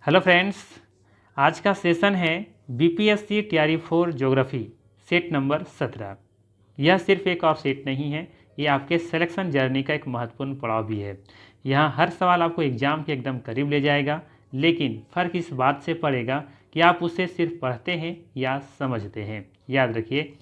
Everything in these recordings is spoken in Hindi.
हेलो फ्रेंड्स, आज का सेशन है BPSC TRE 4 geography set number 17। यह सिर्फ एक और सेट नहीं है, ये आपके सिलेक्शन जर्नी का एक महत्वपूर्ण पड़ाव भी है। यहाँ हर सवाल आपको एग्जाम के एकदम करीब ले जाएगा, लेकिन फ़र्क इस बात से पड़ेगा कि आप उसे सिर्फ पढ़ते हैं या समझते हैं। याद रखिए,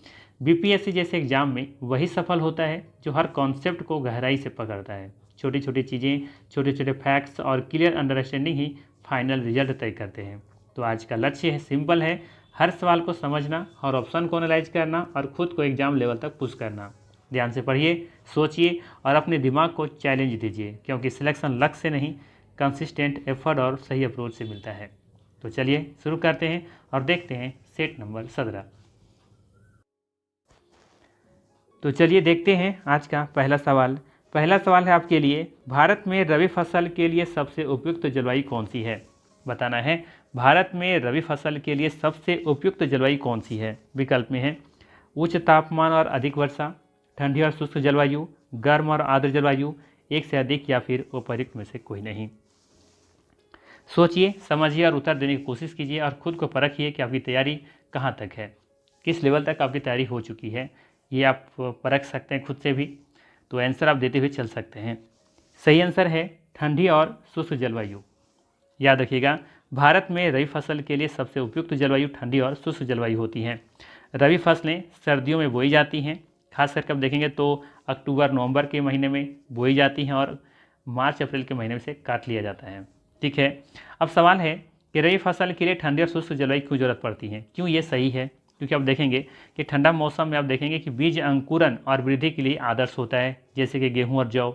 बीपीएससी जैसे एग्ज़ाम में वही सफल होता है जो हर कॉन्सेप्ट को गहराई से पकड़ता है। छोटी छोटी चीज़ें, छोटे छोटे फैक्ट्स और क्लियर अंडरस्टैंडिंग ही फाइनल रिजल्ट तय करते हैं। तो आज का लक्ष्य है सिंपल है, हर सवाल को समझना और ऑप्शन को एनालाइज करना और खुद को एग्जाम लेवल तक पुश करना। ध्यान से पढ़िए, सोचिए और अपने दिमाग को चैलेंज दीजिए, क्योंकि सिलेक्शन लक से नहीं, कंसिस्टेंट एफर्ट और सही अप्रोच से मिलता है। तो चलिए शुरू करते हैं और देखते हैं सेट नंबर 17। तो चलिए देखते हैं आज का पहला सवाल। पहला सवाल है आपके लिए, भारत में रबी फसल के लिए सबसे उपयुक्त जलवायु कौन सी है? बताना है, भारत में रबी फसल के लिए सबसे उपयुक्त जलवायु कौन सी है? विकल्प में है उच्च तापमान और अधिक वर्षा, ठंडी और शुष्क जलवायु, गर्म और आर्द्र जलवायु, एक से अधिक, या फिर उपयुक्त में से कोई नहीं। सोचिए, समझिए और उत्तर देने की कोशिश कीजिए और खुद को परखिए कि आपकी तैयारी कहाँ तक है, किस लेवल तक आपकी तैयारी हो चुकी है। ये आप परख सकते हैं खुद से भी, तो आंसर आप देते हुए चल सकते हैं। सही आंसर है ठंडी और शुष्क जलवायु। याद रखिएगा, भारत में रबी फसल के लिए सबसे उपयुक्त जलवायु ठंडी और शुष्क जलवायु होती हैं। रबी फसलें सर्दियों में बोई जाती हैं, खास करके आप देखेंगे तो अक्टूबर नवंबर के महीने में बोई जाती हैं और मार्च अप्रैल के महीने में से काट लिया जाता है। ठीक है, अब सवाल है कि रबी फसल के लिए ठंडी और शुष्क जलवायु क्यों जरूरत पड़ती है? क्यों ये सही है? क्योंकि आप देखेंगे कि ठंडा मौसम में आप देखेंगे कि बीज अंकुरन और वृद्धि के लिए आदर्श होता है, जैसे कि गेहूं और जौ।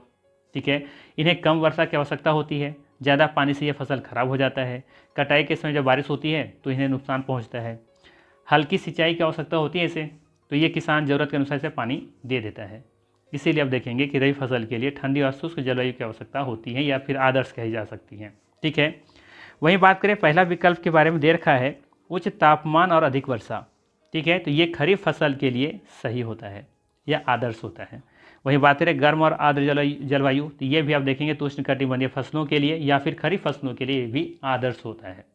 ठीक है, इन्हें कम वर्षा की आवश्यकता होती है, ज़्यादा पानी से यह फसल खराब हो जाता है। कटाई के समय जब बारिश होती है तो इन्हें नुकसान पहुंचता है। हल्की सिंचाई की आवश्यकता होती है इसे, तो ये किसान ज़रूरत के अनुसार इसे पानी दे देता है। इसीलिए आप देखेंगे कि रबी फसल के लिए ठंडी और शुष्क जलवायु की आवश्यकता होती है, या फिर आदर्श कही जा सकती है। ठीक है, वहीं बात करें पहला विकल्प के बारे में, दे रखा है उच्च तापमान और अधिक वर्षा। ठीक है, तो ये खरीफ फसल के लिए सही होता है या आदर्श होता है। वहीं बात करें गर्म और आर्द्र जलवायु, तो ये भी आप देखेंगे तो उष्णकटिबंधीय फसलों के लिए या फिर खरीफ फसलों के लिए भी आदर्श होता है।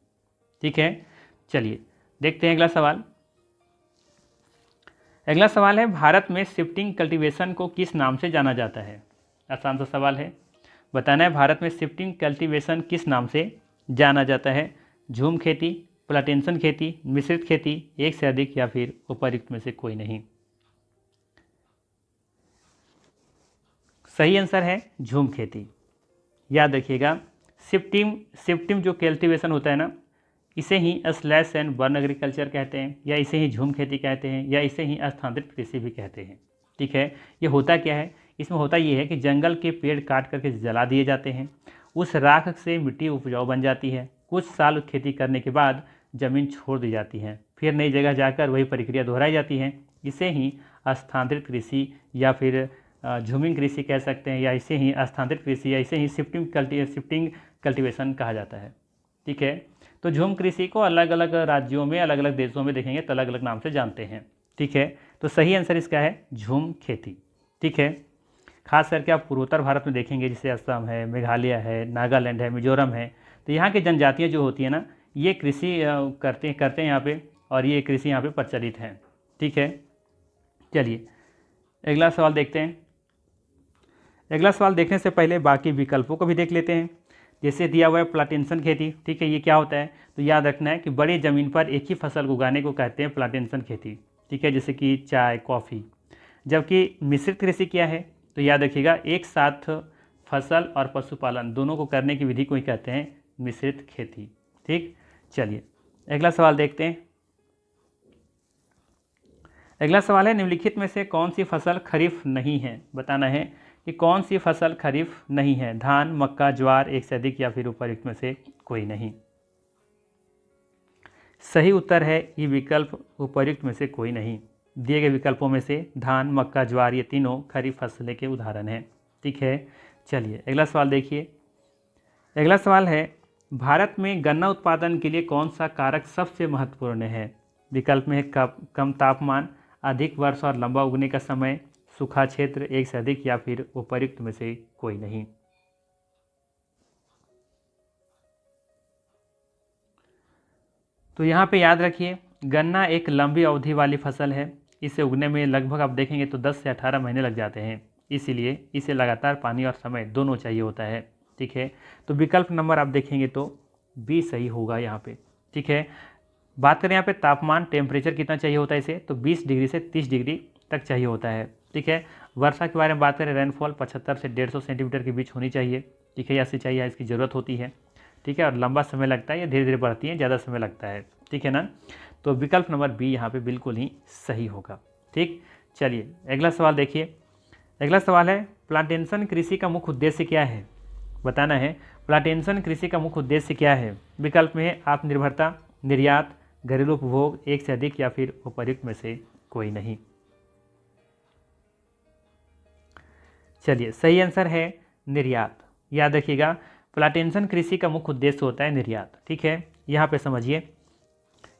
ठीक है, चलिए देखते हैं अगला सवाल। अगला सवाल है, भारत में शिफ्टिंग कल्टीवेशन को किस नाम से जाना जाता है? आसान सा सवाल है, बताना है भारत में शिफ्टिंग कल्टीवेशन किस नाम से जाना जाता है? झूम खेती, प्लांटेशन खेती, मिश्रित खेती, एक से अधिक, या फिर उपयुक्त में से कोई नहीं। सही आंसर है झूम खेती। याद रखिएगा, शिफ्टिंग जो कल्टीवेशन होता है ना, इसे ही स्लैश एंड बर्न एग्रीकल्चर कहते हैं, या इसे ही झूम खेती कहते हैं, या इसे ही स्थानांतरित कृषि भी कहते हैं। ठीक है, ये होता क्या है? इसमें होता ये है कि जंगल के पेड़ काट करके जला दिए जाते हैं, उस राख से मिट्टी उपजाऊ बन जाती है। कुछ साल खेती करने के बाद ज़मीन छोड़ दी जाती है, फिर नई जगह जाकर वही प्रक्रिया दोहराई जाती है। इसे ही स्थानांतरित कृषि या फिर झूमिंग कृषि कह सकते हैं, या इसे ही स्थानांतरित कृषि, या इसे ही शिफ्टिंग कल्टीवेशन कहा जाता है। ठीक है, तो झूम कृषि को अलग अलग राज्यों में, अलग अलग देशों में देखेंगे तो अलग अलग नाम से जानते हैं। ठीक है, तो सही आंसर इसका है झूम खेती। ठीक है, खास करके आप पूर्वोत्तर भारत में देखेंगे, जैसे असम है, मेघालय है, नागालैंड है, मिजोरम है, तो यहाँ की जनजातियाँ जो होती है ना, ये कृषि करते हैं यहाँ पे, और ये कृषि यहाँ पे प्रचलित है। ठीक है, चलिए अगला सवाल देखते हैं। अगला सवाल देखने से पहले बाकी विकल्पों को भी देख लेते हैं। जैसे दिया हुआ है प्लांटेशन खेती। ठीक है, ये क्या होता है? तो याद रखना है कि बड़ी ज़मीन पर एक ही फसल उगाने को कहते हैं प्लांटेशन खेती। ठीक है, जैसे कि चाय, कॉफ़ी। जबकि मिश्रित कृषि क्या है? तो याद रखिएगा, एक साथ फसल और पशुपालन दोनों को करने की विधि को ही कहते हैं मिश्रित खेती। ठीक, चलिए अगला सवाल देखते हैं। अगला सवाल है, निम्नलिखित में से कौन सी फसल खरीफ नहीं है? बताना है कि कौन सी फसल खरीफ नहीं है? धान, मक्का, ज्वार, एक से अधिक, या फिर उपयुक्त में से कोई नहीं। सही उत्तर है ये विकल्प, उपयुक्त में से कोई नहीं। दिए गए विकल्पों में से धान, मक्का, ज्वार, ये तीनों खरीफ फसलें के उदाहरण हैं। ठीक है, चलिए अगला सवाल देखिए। अगला सवाल है, भारत में गन्ना उत्पादन के लिए कौन सा कारक सबसे महत्वपूर्ण है? विकल्प में है कम तापमान, अधिक वर्षा और लंबा उगने का समय, सूखा क्षेत्र, एक से अधिक, या फिर उपयुक्त में से कोई नहीं। तो यहाँ पे याद रखिए, गन्ना एक लंबी अवधि वाली फसल है। इसे उगने में लगभग आप देखेंगे तो 10 से 18 महीने लग जाते हैं, इसीलिए इसे लगातार पानी और समय दोनों चाहिए होता है। ठीक है, तो विकल्प नंबर आप देखेंगे तो बी सही होगा यहाँ पे। ठीक है, बात करें यहाँ पे तापमान, टेम्परेचर कितना चाहिए होता है इसे, तो 20 डिग्री से 30 डिग्री तक चाहिए होता है। ठीक है, वर्षा के बारे में बात करें, रेनफॉल 75 से 150 सेंटीमीटर के बीच होनी चाहिए। ठीक है, या सिंचाई या इसकी ज़रूरत होती है। ठीक है, और लंबा समय लगता है, या धीरे धीरे बढ़ती है, ज़्यादा समय लगता है। ठीक है ना, तो विकल्प नंबर बी यहाँ पे बिल्कुल ही सही होगा। ठीक, चलिए अगला सवाल देखिए। अगला सवाल है, प्लांटेशन कृषि का मुख्य उद्देश्य क्या है, बताना है। प्लांटेशन कृषि का मुख्य उद्देश्य क्या है? विकल्प में है आत्मनिर्भरता, निर्यात, घरेलू उपभोग, एक से अधिक, या फिर उपर्युक्त में से कोई नहीं। चलिए सही आंसर है निर्यात। याद रखिएगा, प्लांटेशन कृषि का मुख्य उद्देश्य होता है निर्यात। ठीक है, यहाँ पे समझिए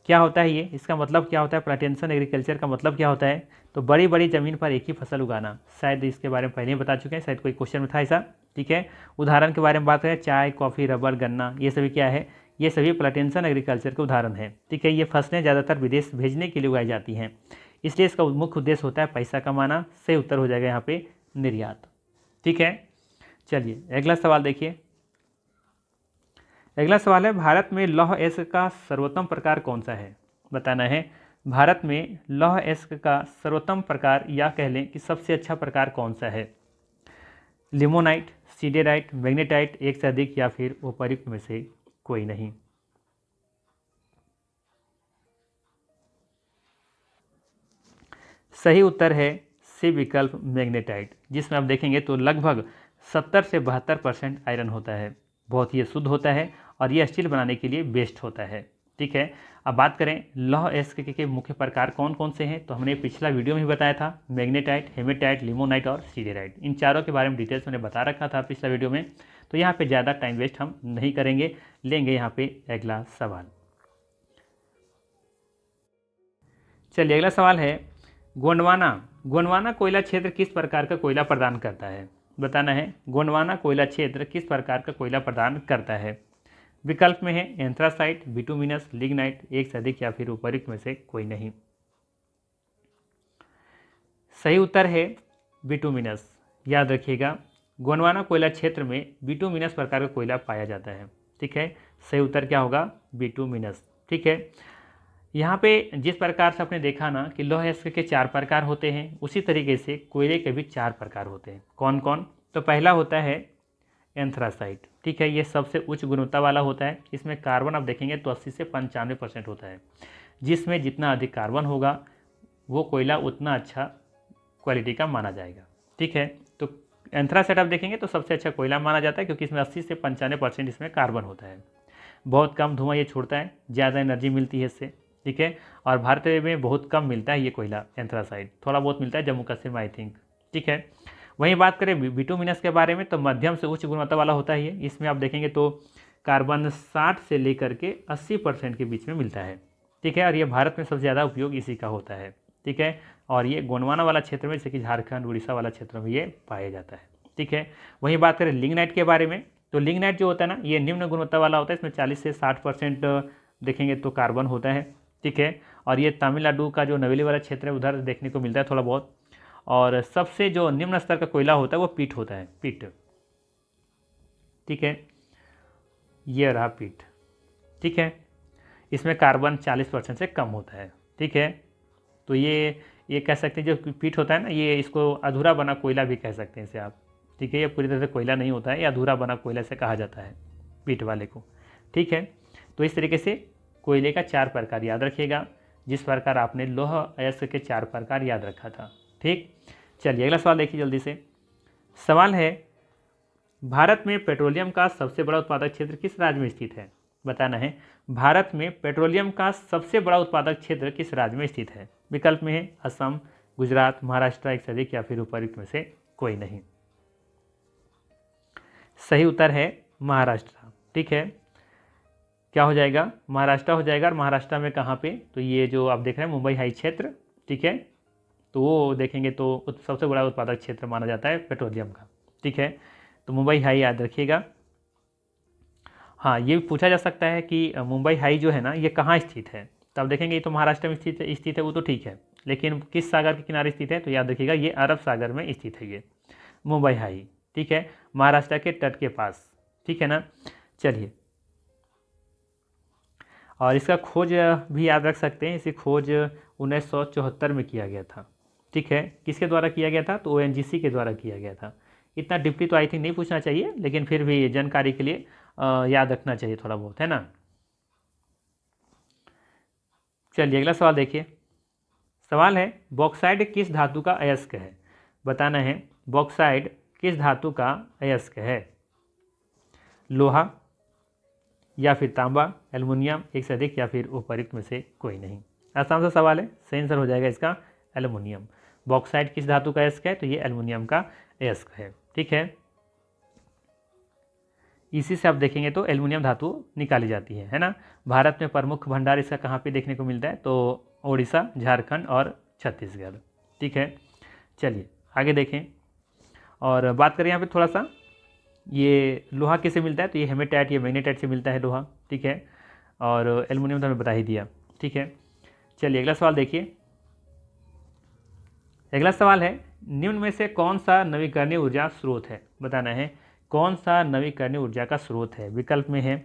क्या होता है ये, इसका मतलब क्या होता है, प्लांटेशन एग्रीकल्चर का मतलब क्या होता है, तो बड़ी बड़ी ज़मीन पर एक ही फसल उगाना। शायद इसके बारे में पहले ही बता चुके हैं, शायद कोई क्वेश्चन में था ऐसा। ठीक है, उदाहरण के बारे में बात करें, चाय, कॉफ़ी, रबर, गन्ना, ये सभी क्या है, ये सभी प्लांटेशन एग्रीकल्चर के उदाहरण हैं। ठीक है, ये फसलें ज़्यादातर विदेश भेजने के लिए उगाई जाती हैं, इसलिए इसका मुख्य उद्देश्य होता है पैसा कमाना। सही उत्तर हो जाएगा यहाँ पे निर्यात। ठीक है, चलिए अगला सवाल देखिए। अगला सवाल है, भारत में लौह अयस्क का सर्वोत्तम प्रकार कौन सा है, बताना है। भारत में लौह अयस्क का सर्वोत्तम प्रकार, या कह लें कि सबसे अच्छा प्रकार कौन सा है? लिमोनाइट, सीडेराइट, मैग्नेटाइट, एक से अधिक, या फिर उपर्युक्त में से कोई नहीं। सही उत्तर है सी विकल्प, मैग्नेटाइट, जिसमें आप देखेंगे तो लगभग 70 से 72% आयरन होता है। बहुत ही शुद्ध होता है और ये स्टील बनाने के लिए बेस्ट होता है। ठीक है, अब बात करें लौह अयस्क के मुख्य प्रकार कौन कौन से हैं, तो हमने पिछला वीडियो में ही बताया था, मैग्नेटाइट, हेमेटाइट, लिमोनाइट और सीडेराइट। इन चारों के बारे में डिटेल्स मैंने बता रखा था पिछला वीडियो में, तो यहाँ पे ज़्यादा टाइम वेस्ट हम नहीं करेंगे, लेंगे यहाँ पे अगला सवाल। चलिए अगला सवाल है, गोंडवाना कोयला क्षेत्र किस प्रकार का कोयला प्रदान करता है, बताना है। गोंडवाना कोयला क्षेत्र किस प्रकार का कोयला प्रदान करता है? विकल्प में है एंथ्रासाइट, बिटुमिनस, लिग्नाइट, एक से अधिक, या फिर उपर्युक्त में से कोई नहीं। सही उत्तर है बिटुमिनस। याद रखिएगा, गोंडवाना कोयला क्षेत्र में बिटुमिनस प्रकार का कोयला पाया जाता है। ठीक है, सही उत्तर क्या होगा, बिटुमिनस। ठीक है, यहाँ पे जिस प्रकार से आपने देखा ना कि लौह अयस्क के 4 प्रकार होते हैं, उसी तरीके से कोयले के भी 4 प्रकार होते हैं। कौन कौन? तो पहला होता है एंथ्रासाइट। ठीक है, ये सबसे उच्च गुणवत्ता वाला होता है। इसमें कार्बन आप देखेंगे तो 80 से 95% होता है, जिसमें जितना अधिक कार्बन होगा वो कोयला उतना अच्छा क्वालिटी का माना जाएगा। ठीक है, तो एंथ्रासाइट आप देखेंगे तो सबसे अच्छा कोयला माना जाता है, क्योंकि इसमें 80 से 95% इसमें कार्बन होता है। बहुत कम धुआं ये छोड़ता है, ज़्यादा एनर्जी मिलती है इससे। ठीक है, और भारत में बहुत कम मिलता है ये कोयला एंथ्रासाइट, थोड़ा बहुत मिलता है जम्मू कश्मीर में आई थिंक। ठीक है, वहीं बात करें बिटुमिनस के बारे में, तो मध्यम से उच्च गुणवत्ता वाला होता है ये। इसमें आप देखेंगे तो कार्बन 60 से लेकर के 80% के बीच में मिलता है। ठीक है, और ये भारत में सबसे ज़्यादा उपयोग इसी का होता है। ठीक है, और ये गोंडवाना वाला क्षेत्र में, जैसे कि झारखंड, उड़ीसा वाला क्षेत्र में ये पाया जाता है। ठीक है, वहीं बात करें लिग्नाइट के बारे में, तो लिग्नाइट जो होता है ना, ये निम्न गुणवत्ता वाला होता है। इसमें 40 से 60% देखेंगे तो कार्बन होता है। ठीक है, और ये तमिलनाडु का जो नवेली वाला क्षेत्र है उधर देखने को मिलता है थोड़ा बहुत। और सबसे जो निम्न स्तर का कोयला होता है वो पीट होता है, पीट। ठीक है, ये रहा पीट। ठीक है, इसमें कार्बन 40% से कम होता है। ठीक है, तो ये कह सकते हैं जो पीट होता है ना, ये इसको अधूरा बना कोयला भी कह सकते हैं इसे आप। ठीक है, ये पूरी तरह से कोयला नहीं होता है, ये अधूरा बना कोयला से कहा जाता है पीट वाले को। ठीक है, तो इस तरीके से कोयले का 4 प्रकार याद रखिएगा, जिस प्रकार आपने लौह अयस्क के 4 प्रकार याद रखा था। ठीक, चलिए अगला सवाल देखिए जल्दी से। सवाल है, भारत में पेट्रोलियम का सबसे बड़ा उत्पादक क्षेत्र किस राज्य में स्थित है, बताना है। भारत में पेट्रोलियम का सबसे बड़ा उत्पादक क्षेत्र किस राज्य में स्थित है? विकल्प में है असम, गुजरात, महाराष्ट्र, एक से अधिक, या फिर उपर्युक्त में से कोई नहीं। सही उत्तर है महाराष्ट्र। ठीक है, क्या हो जाएगा, महाराष्ट्र हो जाएगा। और महाराष्ट्र में कहाँ पे, तो ये जो आप देख रहे हैं मुंबई हाई क्षेत्र। ठीक है, तो वो देखेंगे तो सबसे बड़ा उत्पादक क्षेत्र माना जाता है पेट्रोलियम का। ठीक है, तो मुंबई हाई याद रखिएगा। हाँ, ये भी पूछा जा सकता है कि मुंबई हाई जो है ना ये कहाँ स्थित है। तब देखेंगे ये तो महाराष्ट्र में स्थित है वो तो ठीक है, लेकिन किस सागर के किनारे स्थित है, तो याद रखिएगा ये अरब सागर में स्थित है ये मुंबई हाई। ठीक है, महाराष्ट्र के तट के पास। ठीक है ना। चलिए, और इसका खोज भी याद रख सकते हैं, इसी खोज 1974 में किया गया था। ठीक है, किसके द्वारा किया गया था, तो ONGC के द्वारा किया गया था। इतना डीपली तो आई थिंक नहीं पूछना चाहिए, लेकिन फिर भी जानकारी के लिए याद रखना चाहिए थोड़ा बहुत, है ना। चलिए अगला सवाल देखिए। सवाल है बॉक्साइड किस धातु का अयस्क है। बताना है बॉक्साइड किस धातु का अयस्क है। लोहा या फिर तांबा, एल्युमिनियम, एक से अधिक, या फिर उपर्युक्त में से कोई नहीं। आसान सा सवाल है, सही आंसर हो जाएगा इसका एल्युमिनियम। बॉक्साइड किस धातु का अयस्क है, तो ये एल्युमिनियम का अयस्क है। ठीक है, इसी से आप देखेंगे तो एल्युमिनियम धातु निकाली जाती है ना। भारत में प्रमुख भंडार इसका कहाँ पे देखने को मिलता है, तो ओडिशा, झारखंड और छत्तीसगढ़। ठीक है, चलिए आगे देखें और बात करें यहाँ पे थोड़ा सा, ये लोहा किससे मिलता है, तो ये हेमेटाइट या मैग्नेटाइट से मिलता है लोहा। ठीक है, और एल्युमिनियम तो हमें बता ही दिया। ठीक है, चलिए अगला सवाल देखिए। अगला सवाल है निम्न में से कौन सा नवीकरणीय ऊर्जा स्रोत है। बताना है कौन सा नवीकरणीय ऊर्जा का स्रोत है। विकल्प में है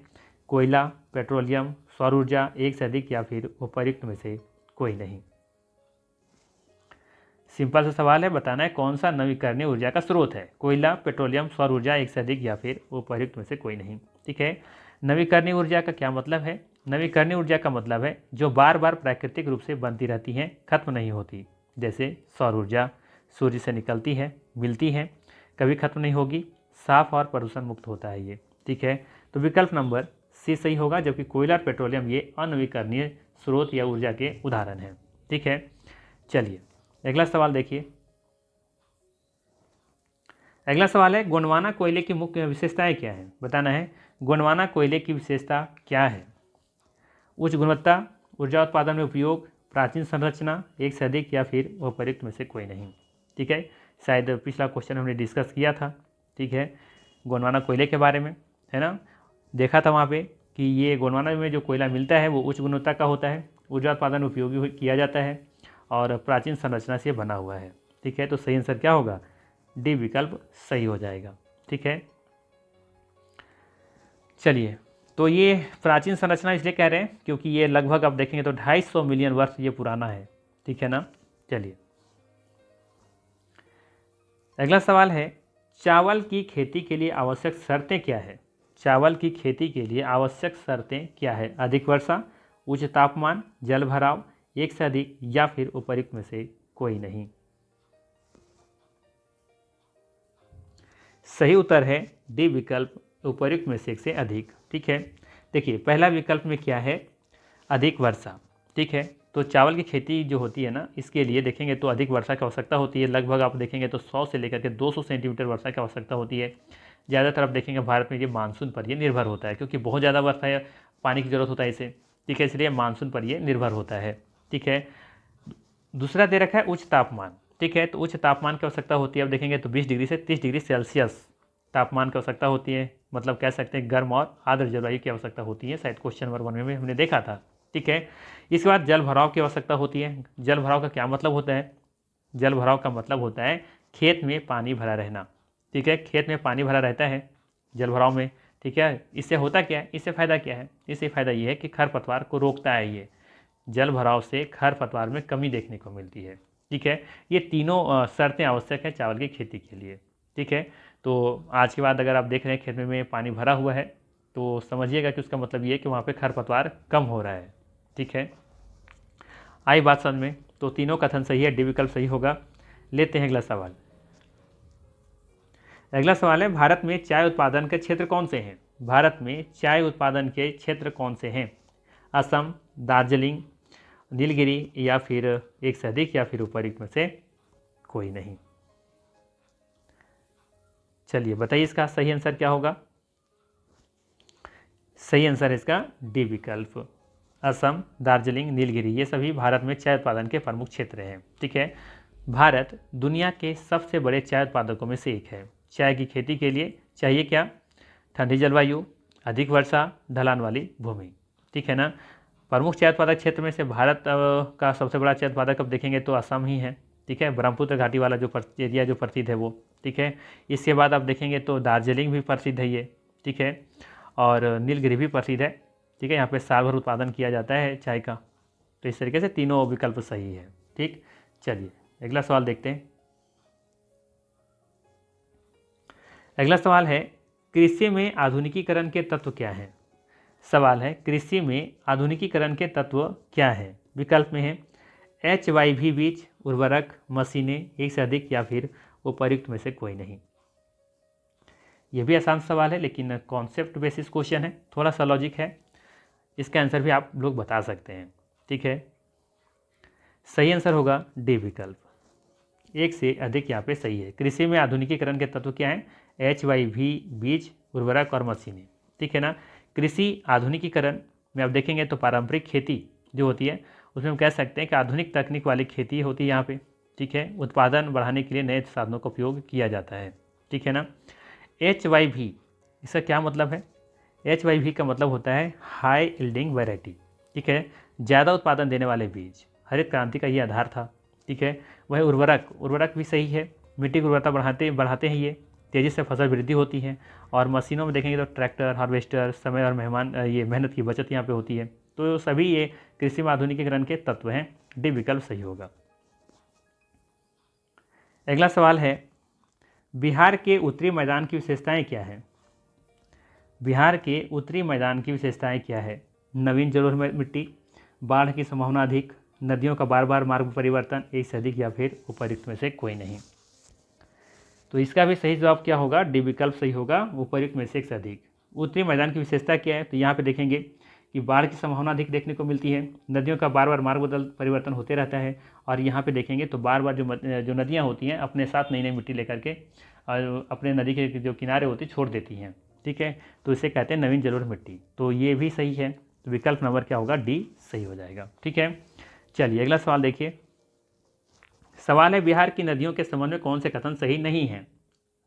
कोयला, पेट्रोलियम, सौर ऊर्जा, एक से अधिक, या फिर उपर्युक्त में से कोई नहीं। सिंपल सा सवाल है, बताना है कौन सा नवीकरणीय ऊर्जा का स्रोत है। कोयला, पेट्रोलियम, सौर ऊर्जा, एक से अधिक, या फिर उपर्युक्त में से कोई नहीं। ठीक है, नवीकरणीय ऊर्जा का क्या मतलब है। नवीकरणीय ऊर्जा का मतलब है जो बार बार प्राकृतिक रूप से बनती रहती हैं, खत्म नहीं होती। जैसे सौर ऊर्जा सूर्य से निकलती है, मिलती है, कभी खत्म नहीं होगी, साफ और प्रदूषण मुक्त होता है ये। ठीक है, तो विकल्प नंबर सी सही होगा, जबकि कोयला, पेट्रोलियम ये अनवीकरणीय स्रोत या ऊर्जा के उदाहरण हैं। ठीक है, चलिए अगला सवाल देखिए। अगला सवाल है गोंडवाना कोयले की मुख्य विशेषताएं क्या है। बताना है गोंडवाना कोयले की विशेषता क्या है। उच्च गुणवत्ता, ऊर्जा उत्पादन में उपयोग, प्राचीन संरचना, एक से अधिक, या फिर उपर्युक्त में से कोई नहीं। ठीक है, शायद पिछला क्वेश्चन हमने डिस्कस किया था। ठीक है, गोंडवाना कोयले के बारे में, है ना। देखा था वहाँ पे कि ये गोंडवाना में जो कोयला मिलता है वो उच्च गुणवत्ता का होता है, ऊर्जा उत्पादन में उपयोगी किया जाता है और प्राचीन संरचना से बना हुआ है। ठीक है, तो सही आंसर क्या होगा, डी विकल्प सही हो जाएगा। ठीक है, चलिए तो ये प्राचीन संरचना इसलिए कह रहे हैं क्योंकि ये लगभग आप देखेंगे तो 250 मिलियन वर्ष ये पुराना है। ठीक है ना। चलिए अगला सवाल है चावल की खेती के लिए आवश्यक शर्तें क्या है। चावल की खेती के लिए आवश्यक शर्तें क्या है। अधिक वर्षा, उच्च तापमान, जल भराव, एक से अधिक, या फिर उपर्युक्त में से कोई नहीं। सही उत्तर है डी विकल्प, उपर्युक्त में से एक से अधिक। ठीक है, देखिए पहला विकल्प में क्या है, अधिक वर्षा। ठीक है, तो चावल की खेती जो होती है ना इसके लिए देखेंगे तो अधिक वर्षा की आवश्यकता होती है। लगभग आप देखेंगे तो 100 से लेकर के 200 सेंटीमीटर वर्षा की आवश्यकता होती है। ज़्यादातर आप देखेंगे भारत में ये मानसून पर ये निर्भर होता है, क्योंकि बहुत ज़्यादा वर्षा पानी की जरूरत होता है इसे। ठीक है, इसलिए मानसून पर ये निर्भर होता है। ठीक है, दूसरा दे रखा है उच्च तापमान। ठीक है, तो उच्च तापमान की आवश्यकता होती है, अब देखेंगे तो 20 डिग्री से 30 डिग्री सेल्सियस तापमान की आवश्यकता होती है। मतलब कह सकते हैं गर्म और आर्द्र जलवायु की आवश्यकता होती है, शायद क्वेश्चन नंबर 1 में हमने देखा था। ठीक है, इसके बाद जल भराव की आवश्यकता होती है। जल भराव का क्या मतलब होता है, जल भराव का मतलब होता है खेत में पानी भरा रहना। ठीक है, खेत में पानी भरा रहता है जल भराव में। ठीक है, इससे होता क्या है, इससे फ़ायदा क्या है, इससे फ़ायदा ये है कि खरपतवार को रोकता है। ये जल भराव से खरपतवार में कमी देखने को मिलती है। ठीक है, ये तीनों शर्तें आवश्यक है चावल की खेती के लिए। ठीक है, तो आज के बाद अगर आप देख रहे हैं खेत में पानी भरा हुआ है तो समझिएगा कि उसका मतलब ये है कि वहाँ पे खरपतवार कम हो रहा है। ठीक है, आई बात समझ में, तो तीनों कथन सही है, डी विकल्प सही होगा। लेते हैं अगला सवाल। अगला सवाल है भारत में चाय उत्पादन के क्षेत्र कौन से हैं। भारत में चाय उत्पादन के क्षेत्र कौन से हैं। असम, दार्जिलिंग, नीलगिरी, या फिर एक से अधिक, या फिर उपर्युक्त में से कोई नहीं। चलिए बताइए इसका सही आंसर क्या होगा। सही आंसर है इसका डी विकल्प, असम, दार्जिलिंग, नीलगिरी, ये सभी भारत में चाय उत्पादन के प्रमुख क्षेत्र हैं। ठीक है, भारत दुनिया के सबसे बड़े चाय उत्पादकों में से एक है। चाय की खेती के लिए चाहिए क्या, ठंडी जलवायु, अधिक वर्षा, ढलान वाली भूमि। ठीक है ना। प्रमुख चाय उत्पादक क्षेत्र में से भारत का सबसे बड़ा चाय उत्पादक अब देखेंगे तो असम ही है। ठीक है, ब्रह्मपुत्र घाटी वाला जो एरिया जो प्रसिद्ध है वो। ठीक है, इसके बाद आप देखेंगे तो दार्जिलिंग भी प्रसिद्ध है ये। ठीक है, और नीलगिरी भी प्रसिद्ध है। ठीक है, यहाँ पे साल भर उत्पादन किया जाता है चाय का। तो इस तरीके से तीनों विकल्प सही है। ठीक, चलिए अगला सवाल देखते हैं। अगला सवाल है, कृषि में आधुनिकीकरण के तत्व क्या हैं? सवाल है, कृषि में आधुनिकीकरण के तत्व क्या है? विकल्प में है HYV बीज, उर्वरक, मशीनें, एक से अधिक, या फिर उपर्युक्त में से कोई नहीं। यह भी आसान सवाल है लेकिन कॉन्सेप्ट बेसिस क्वेश्चन है, थोड़ा सा लॉजिक है। इसका आंसर भी आप लोग बता सकते हैं। ठीक है, सही आंसर होगा डी विकल्प, एक से अधिक यहाँ पे सही है। कृषि में आधुनिकीकरण के तत्व क्या हैं? HYV बीज, उर्वरक और मशीनें। ठीक है ना। कृषि आधुनिकीकरण में आप देखेंगे तो पारंपरिक खेती जो होती है उसमें हम कह सकते हैं कि आधुनिक तकनीक वाली खेती होती है यहाँ पे। ठीक है, उत्पादन बढ़ाने के लिए नए साधनों का उपयोग किया जाता है। ठीक है ना। HYV, इसका क्या मतलब है? HYV का मतलब होता है हाई यील्डिंग वैरायटी। ठीक है, ज़्यादा उत्पादन देने वाले बीज। हरित क्रांति का ये आधार था। ठीक है, वह उर्वरक भी सही है, मिट्टी की उर्वरता बढ़ाते हैं, ये तेज़ी से फसल वृद्धि होती है। और मशीनों में देखेंगे तो ट्रैक्टर, हार्वेस्टर, समय और मेहनत की बचत यहाँ पे होती है। तो सभी ये कृषि में आधुनिकीकरण के तत्व हैं। डी विकल्प सही होगा। अगला सवाल है, बिहार के उत्तरी मैदान की विशेषताएं क्या हैं? बिहार के उत्तरी मैदान की विशेषताएं क्या है? नवीन जलोढ़ मिट्टी, बाढ़ की संभावना अधिक, नदियों का बार बार मार्ग परिवर्तन, एक से अधिक, या फिर उपर्युक्त में से कोई नहीं। तो इसका भी सही जवाब क्या होगा? डी विकल्प सही होगा, उपर्युक्त में से एक से अधिक। उत्तरी मैदान की विशेषता क्या है? तो यहाँ पे देखेंगे कि बाढ़ की संभावना अधिक देखने को मिलती है, नदियों का बार बार मार्ग परिवर्तन होते रहता है, और यहाँ पे देखेंगे तो बार बार जो नदियाँ होती हैं अपने साथ नई नई मिट्टी लेकर के और अपने नदी के जो किनारे होती छोड़ देती हैं। ठीक है, तो इसे कहते हैं नवीन जलोढ़ मिट्टी। तो ये भी सही है। तो विकल्प नंबर क्या होगा? डी सही हो जाएगा। ठीक है, चलिए अगला सवाल देखिए। सवाल है, बिहार की नदियों के संबंध में कौन से कथन सही नहीं हैं?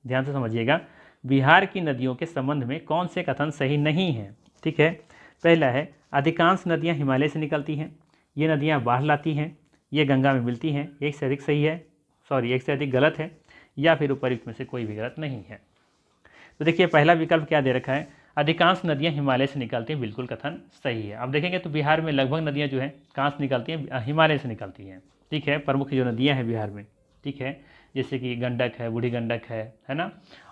ध्यान से समझिएगा, बिहार की नदियों के संबंध में कौन से कथन सही नहीं हैं? ठीक है, पहला है, अधिकांश नदियां हिमालय से निकलती हैं, ये नदियां बाढ़ लाती हैं, ये गंगा में मिलती हैं, एक से अधिक सही है, एक से अधिक गलत है, या फिर उपर्युक्त में से कोई भी गलत नहीं है। तो देखिए पहला विकल्प क्या दे रखा है? अधिकांश नदियां हिमालय से निकलती हैं, बिल्कुल कथन सही है। अब देखेंगे तो बिहार में लगभग नदियां जो हैं कहाँ से निकलती हैं? हिमालय से निकलती हैं। ठीक है, प्रमुख जो नदियां हैं बिहार में, ठीक है, जैसे कि गंडक है, बूढ़ी गंडक है ना,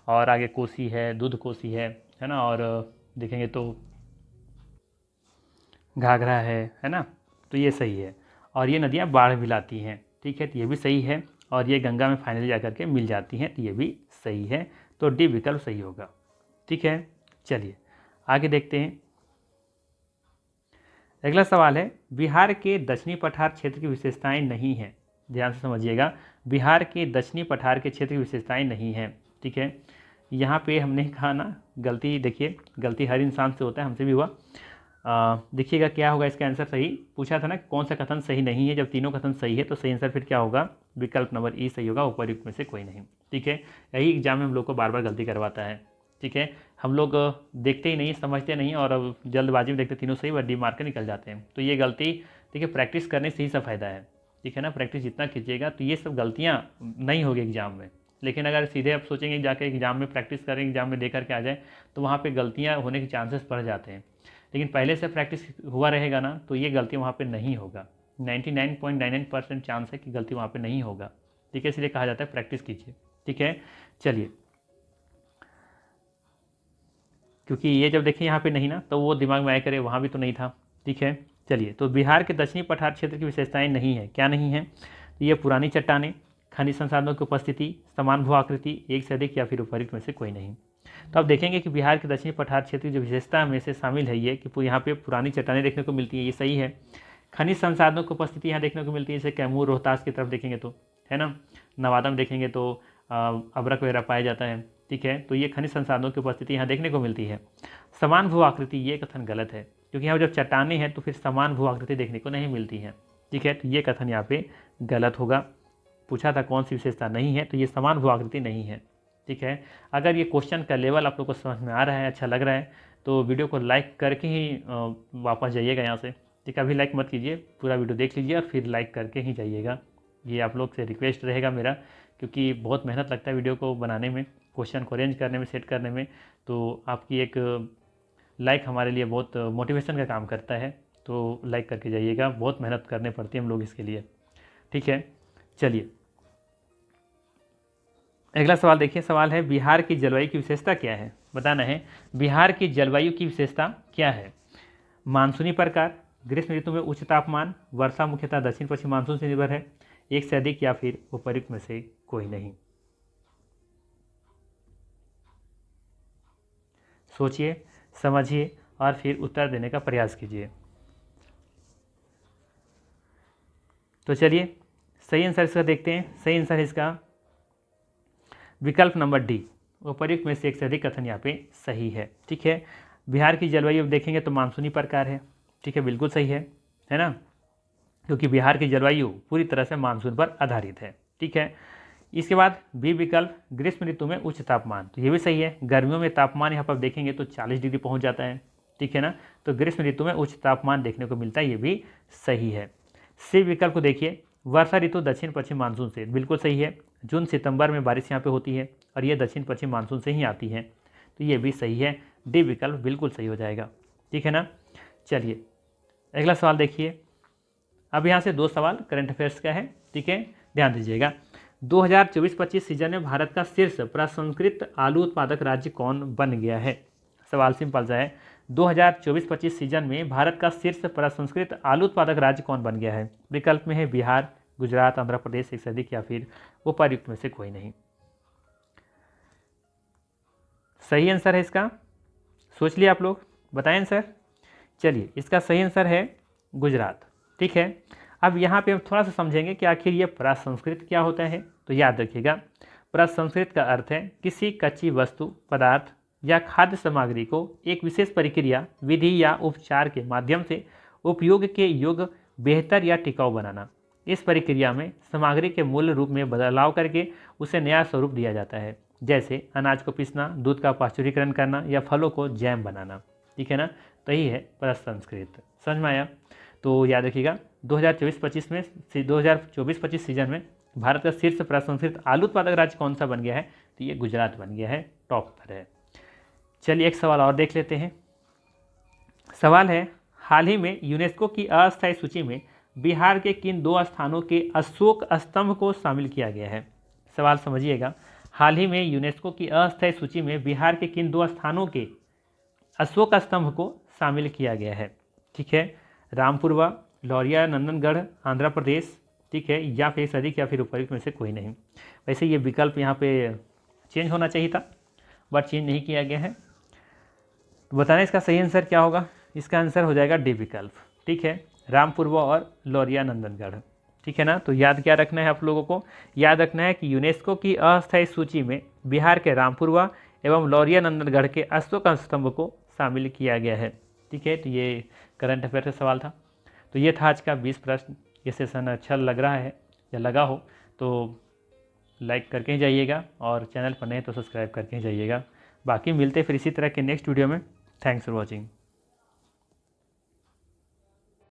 और आगे कोसी है, दूध कोसी है ना, और देखेंगे तो घाघरा है ना। तो ये सही है, और ये नदियाँ बाढ़ भी लाती हैं। ठीक है, तो ये भी सही है, और ये गंगा में फाइनली जाकर के मिल जाती हैं, तो ये भी सही है। तो डी विकल्प सही होगा। ठीक है, चलिए आगे देखते हैं। अगला सवाल है, बिहार के दक्षिणी पठार क्षेत्र की विशेषताएं नहीं हैं। ध्यान से समझिएगा, बिहार के दक्षिणी पठार के क्षेत्र की विशेषताएं नहीं हैं। ठीक है, यहाँ पे हमने कहा ना गलती, देखिए गलती हर इंसान से होता है, हमसे भी हुआ। देखिएगा क्या होगा इसका आंसर। सही पूछा था ना कौन सा कथन सही नहीं है, जब तीनों कथन सही है तो सही आंसर फिर क्या होगा? विकल्प नंबर ई सही होगा, उपर्युक्त में से कोई नहीं। ठीक है, यही एग्जाम में हम लोग को बार बार गलती करवाता है। ठीक है, हम लोग देखते ही नहीं, समझते नहीं, और अब जल्दबाजी में देखते तीनों सही व डी मार्क निकल जाते हैं। तो ये गलती देखिए प्रैक्टिस करने से ही सब फायदा है। ठीक है ना, प्रैक्टिस जितना कीजिएगा तो ये सब गलतियाँ नहीं होगी एग्जाम में। लेकिन अगर सीधे आप सोचेंगे जाके एग्जाम में प्रैक्टिस करें, एग्जाम में दे करके आ जाए, तो वहाँ पे गलतियाँ होने के चांसेस बढ़ जाते हैं। लेकिन पहले से प्रैक्टिस हुआ रहेगा ना तो ये गलती वहाँ पे नहीं होगा। 99.99% चांस है कि गलती वहाँ पे नहीं होगा। ठीक है, इसलिए कहा जाता है प्रैक्टिस कीजिए। ठीक है, चलिए, क्योंकि ये जब देखिए यहाँ पे नहीं ना तो वो दिमाग में आया करे वहाँ भी तो नहीं था। ठीक है, चलिए, तो बिहार के दक्षिणी पठार क्षेत्र की विशेषताएं नहीं है, क्या नहीं है? तो ये पुरानी चट्टानें, खनिज संसाधनों की उपस्थिति, समान भू आकृति, एक से अधिक, या फिर उपर्युक्त में से कोई नहीं। तो आप देखेंगे कि बिहार के दक्षिणी पठार क्षेत्र की जो विशेषता में से शामिल है ये कि यहाँ पे पुरानी चट्टानें देखने को मिलती है, ये सही है। खनिज संसाधनों की उपस्थिति यहाँ देखने को मिलती है, जैसे कैमूर, रोहतास की तरफ देखेंगे तो, है ना, नवादा में देखेंगे तो अभ्रक वगैरह पाया जाता है। ठीक है, तो ये खनिज संसाधनों की उपस्थिति यहाँ देखने को मिलती है। समान भू आकृति, ये कथन गलत है, क्योंकि यहाँ जब चट्टानें हैं तो फिर समान भू आकृति देखने को नहीं मिलती है। ठीक है, तो ये कथन यहाँ पे गलत होगा। पूछा था कौन सी विशेषता नहीं है, तो ये समान भू आकृति नहीं है। ठीक है, अगर ये क्वेश्चन का लेवल आप लोग को समझ में आ रहा है, अच्छा लग रहा है, तो वीडियो को लाइक करके ही वापस जाइएगा यहाँ से। ठीक है, अभी लाइक मत कीजिए, पूरा वीडियो देख लीजिए और फिर लाइक करके ही जाइएगा। ये आप लोग से रिक्वेस्ट रहेगा मेरा, क्योंकि बहुत मेहनत लगता है वीडियो को बनाने में, क्वेश्चन को अरेंज करने में, सेट करने में। तो आपकी एक लाइक हमारे लिए बहुत मोटिवेशन का काम करता है। तो लाइक करके जाइएगा, बहुत मेहनत करने पड़ती है हम लोग इसके लिए। ठीक है, चलिए अगला सवाल देखिए। सवाल है बिहार की जलवायु की विशेषता क्या है? बताना है बिहार की जलवायु की विशेषता क्या है। मानसूनी प्रकार, ग्रीष्म ऋतु में उच्च तापमान, वर्षा मुख्यतः दक्षिण पश्चिम मानसून से निर्भर है, एक से अधिक या फिर उपर्युक्त में से कोई नहीं। सोचिए, समझिए और फिर उत्तर देने का प्रयास कीजिए। तो चलिए सही आंसर इसका देखते हैं। सही आंसर इसका विकल्प नंबर डी, उपर्युक्त में से एक से अधिक कथन यहाँ पे सही है। ठीक है, बिहार की जलवायु देखेंगे तो मानसूनी प्रकार है। ठीक है, बिल्कुल सही है ना, क्योंकि बिहार की जलवायु पूरी तरह से मानसून पर आधारित है। ठीक है, इसके बाद बी विकल्प ग्रीष्म ऋतु में उच्च तापमान, तो ये भी सही है। गर्मियों में तापमान यहाँ पर देखेंगे तो 40 डिग्री पहुँच जाता है। ठीक है ना, तो ग्रीष्म ऋतु में उच्च तापमान देखने को मिलता है, ये भी सही है। सी विकल्प को देखिए, वर्षा ऋतु दक्षिण पश्चिम मानसून से, बिल्कुल सही है। जून सितंबर में बारिश यहाँ पे होती है और ये दक्षिण पश्चिम मानसून से ही आती है, तो ये भी सही है। डी विकल्प बिल्कुल सही हो जाएगा। ठीक है ना, चलिए अगला सवाल देखिए। अब यहाँ से 2 सवाल करंट अफेयर्स का है। ठीक है, ध्यान दीजिएगा। 2024-25 सीजन में भारत का शीर्ष प्रसंस्कृत आलू उत्पादक राज्य कौन बन गया है? सवाल सिंपल सा है, 2024-25 सीजन में भारत का शीर्ष प्रसंस्कृत आलू उत्पादक राज्य कौन बन गया है? विकल्प में है बिहार, गुजरात, आंध्र प्रदेश, एक से अधिक या फिर उपर्युक्त में से कोई नहीं। सही आंसर है इसका, सोच लिया आप लोग, बताएं आंसर। चलिए इसका सही आंसर है गुजरात। ठीक है, अब यहाँ पे हम थोड़ा सा समझेंगे कि आखिर ये प्रसंस्कृत क्या होता है। तो याद रखिएगा, प्रसंस्कृत का अर्थ है किसी कच्ची वस्तु, पदार्थ या खाद्य सामग्री को एक विशेष प्रक्रिया, विधि या उपचार के माध्यम से उपयोग के योग्य, बेहतर या टिकाऊ बनाना। इस प्रक्रिया में सामग्री के मूल रूप में बदलाव करके उसे नया स्वरूप दिया जाता है, जैसे अनाज को पीसना, दूध का पाश्चुरीकरण करना या फलों को जैम बनाना। ठीक है ना, तो यही है प्रसंस्कृत। समझ में आया? तो याद रखिएगा 2024-25 सीजन में भारत का शीर्ष प्रसंस्कृत आलू उत्पादक राज्य कौन सा बन गया है? तो ये गुजरात बन गया है, टॉप पर है। चलिए एक सवाल और देख लेते हैं। सवाल है, हाल ही में यूनेस्को की अस्थायी सूची में बिहार के किन 2 स्थानों के अशोक स्तंभ को शामिल किया गया है? सवाल समझिएगा, हाल ही में यूनेस्को की अस्थायी सूची में बिहार के किन 2 स्थानों के अशोक स्तंभ को शामिल किया गया है? ठीक है, रामपुरवा, लौरिया नंदनगढ़, आंध्र प्रदेश। ठीक है, या फिर सदिक या फिर उपर्युक्त में से कोई नहीं। वैसे ये विकल्प यहाँ पे चेंज होना चाहिए था, बट चेंज नहीं किया गया है। तो बताना इसका सही आंसर क्या होगा? इसका आंसर हो जाएगा डी विकल्प। ठीक है, रामपुरवा और लौरिया नंदनगढ़। ठीक है ना, तो याद क्या रखना है आप लोगों को? याद रखना है कि यूनेस्को की अस्थायी सूची में बिहार के रामपुरवा एवं लौरिया नंदनगढ़ के अशोक स्तंभ को शामिल किया गया है। ठीक है, तो ये करंट अफेयर का सवाल था। तो ये था आज का 20 प्रश्न। ये सेशन अच्छा लग रहा है या लगा हो तो लाइक करके ही जाइएगा, और चैनल पर नए तो सब्सक्राइब करके ही जाइएगा। बाकी मिलते फिर इसी तरह के नेक्स्ट वीडियो में। Thanks for watching.